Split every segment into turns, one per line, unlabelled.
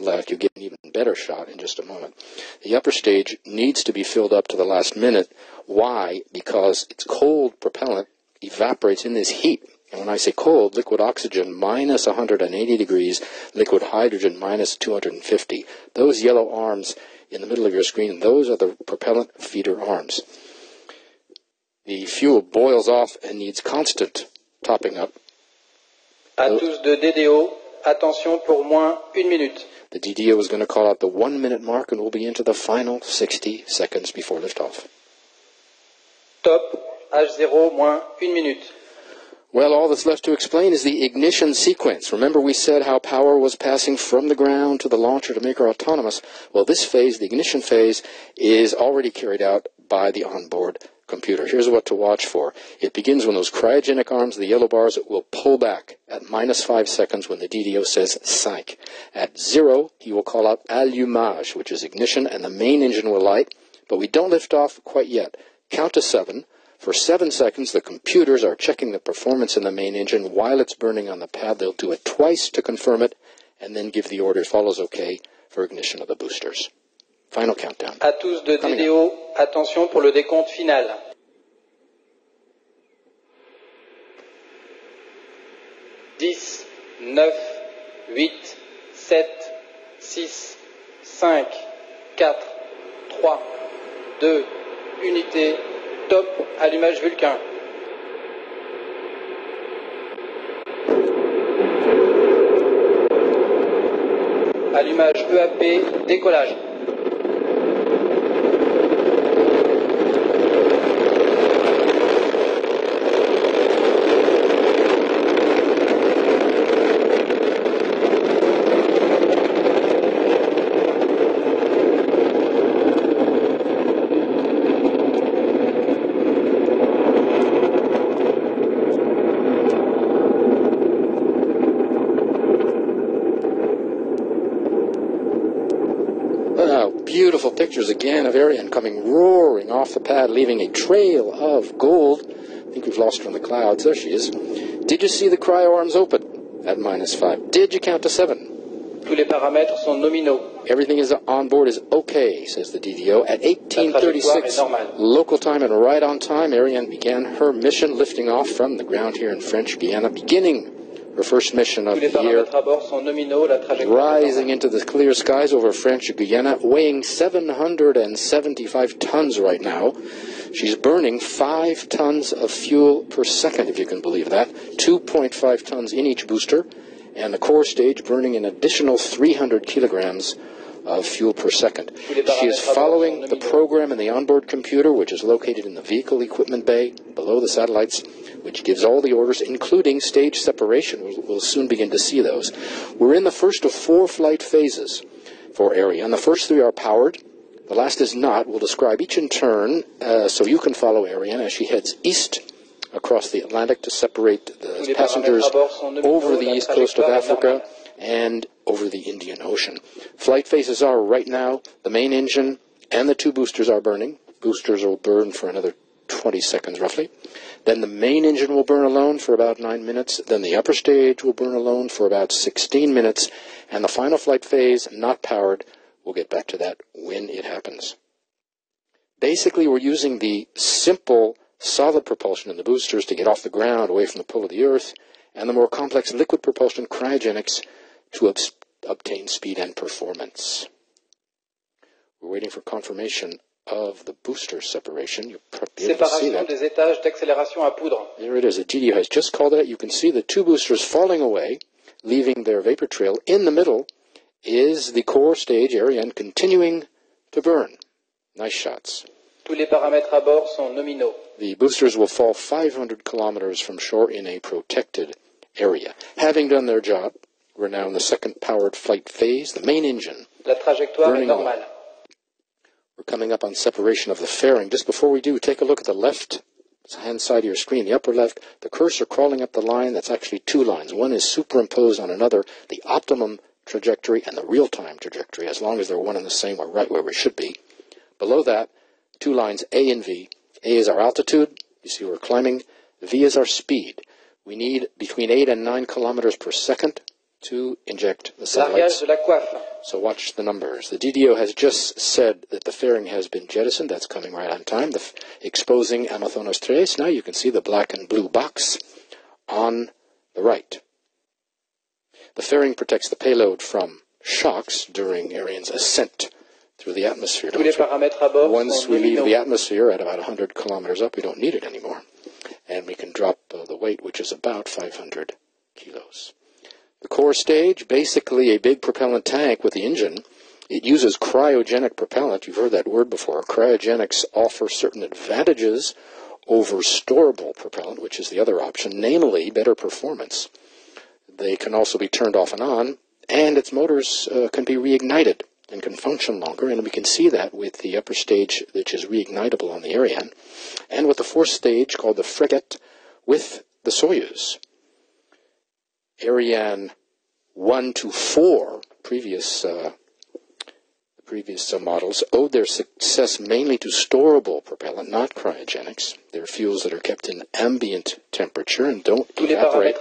left, you get an even better shot in just a moment. The upper stage needs to be filled up to the last minute. Why? Because it's cold propellant evaporates in this heat. And when I say cold, liquid oxygen minus 180 degrees, liquid hydrogen minus 250. Those yellow arms in the middle of your screen, those are the propellant feeder arms. The fuel boils off and needs constant topping up.
À tous de DDO, attention pour moins 1 minute.
The DDO is going to call out the 1 minute mark and we'll be into the final 60 seconds before liftoff.
Top, H0 moins 1 minute.
Well, all that's left to explain is the ignition sequence. Remember we said how power was passing from the ground to the launcher to make her autonomous. Well, this phase, the ignition phase, is already carried out by the onboard computer. Here's what to watch for. It begins when those cryogenic arms, the yellow bars, will pull back at minus 5 seconds when the DDO says 5. At 0, he will call out allumage, which is ignition, and the main engine will light. But we don't lift off quite yet. Count to 7. For 7 seconds, the computers are checking the performance in the main engine while it's burning on the pad. They'll do it twice to confirm it, and then give the order, follows OK, for ignition of the boosters. Final countdown.
À tous de DDO, attention pour le décompte final. 10, 9, 8, 7, 6, 5, 4, 3, 2, unité, top, allumage Vulcain. Allumage EAP, décollage.
Beautiful pictures again of Ariane coming roaring off the pad, leaving a trail of gold. I think we've lost her in the clouds. There she is. Did you see the cryo arms open at minus 5? Did you count to 7?
Tous les paramètres sont nominaux.
Everything is on board is okay, says the DDO. At 18:36 local time and right on time, Ariane began her mission, lifting off from the ground here in French Guiana, beginning her first mission of the year, rising into the clear skies over French Guiana, weighing 775 tons right now. She's burning 5 tons of fuel per second, if you can believe that, 2.5 tons in each booster, and the core stage burning an additional 300 kilograms of fuel per second. She is following the program in the onboard computer, which is located in the vehicle equipment bay below the satellites, which gives all the orders, including stage separation. We'll soon begin to see those. We're in the first of 4 flight phases for Ariane. The first 3 are powered. The last is not. We'll describe each in turn so you can follow Ariane as she heads east across the Atlantic to separate the passengers over the east coast of Africa and over the Indian Ocean. Flight phases are right now, the main engine and the 2 boosters are burning. Boosters will burn for another 20 seconds roughly. Then the main engine will burn alone for about 9 minutes. Then the upper stage will burn alone for about 16 minutes. And the final flight phase, not powered, we'll get back to that when it happens. Basically, we're using the simple solid propulsion in the boosters to get off the ground, away from the pull of the Earth, and the more complex liquid propulsion, cryogenics, to obtain speed and performance. We're waiting for confirmation of the booster separation. You'll be able to see that.
Des étages d'accélération à poudre.
There it is. The GDO has just called it. You can see the 2 boosters falling away, leaving their vapor trail. In the middle is the core stage, Ariane, continuing to burn. Nice shots.
Tous les paramètres à bord sont nominaux.
The boosters will fall 500 kilometers from shore in a protected area. Having done their job, we're now in the second powered flight phase, the main engine.
La trajectoire est normale.
Away. We're coming up on separation of the fairing. Just before we do, take a look at the left-hand side of your screen, the upper left, the cursor crawling up the line. That's actually 2 lines. One is superimposed on another, the optimum trajectory and the real-time trajectory. As long as they're one and the same, we're right where we should be. Below that, 2 lines, A and V. A is our altitude. You see we're climbing. V is our speed. We need between 8 and 9 kilometers per second to inject the
Largage
satellites.
de la coiffe.
So watch the numbers. The DDO has just said that the fairing has been jettisoned. That's coming right on time. Exposing Amazonas 3. Now you can see the black and blue box on the right. The fairing protects the payload from shocks during Ariane's ascent through the atmosphere. Once we leave the atmosphere at about 100 kilometers up, we don't need it anymore. And we can drop the weight, which is about 500 kilos. The core stage, basically a big propellant tank with the engine. It uses cryogenic propellant. You've heard that word before. Cryogenics offer certain advantages over storable propellant, which is the other option, namely better performance. They can also be turned off and on, and its motors can be reignited and can function longer, and we can see that with the upper stage, which is reignitable on the Ariane, and with the fourth stage called the frigate with the Soyuz. Ariane 1 to 4, previous models, owed their success mainly to storable propellant, not cryogenics. They're fuels that are kept in ambient temperature and don't evaporate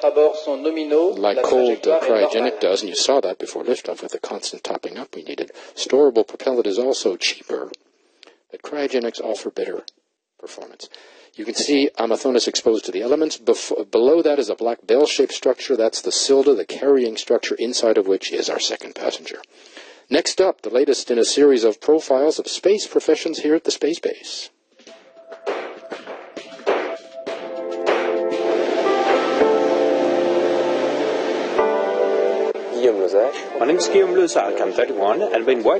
like cold cryogenic does, and you saw that before liftoff with the constant topping up we needed. Storable propellant is also cheaper, but cryogenics offer better performance. You can see Amazonas exposed to the elements. Below that is a black bell-shaped structure. That's the Silda, the carrying structure, inside of which is our second passenger. Next up, the latest in a series of profiles of space professions here at the Space Base.
My name is Guillaume Lozach. I'm 31 and I've been working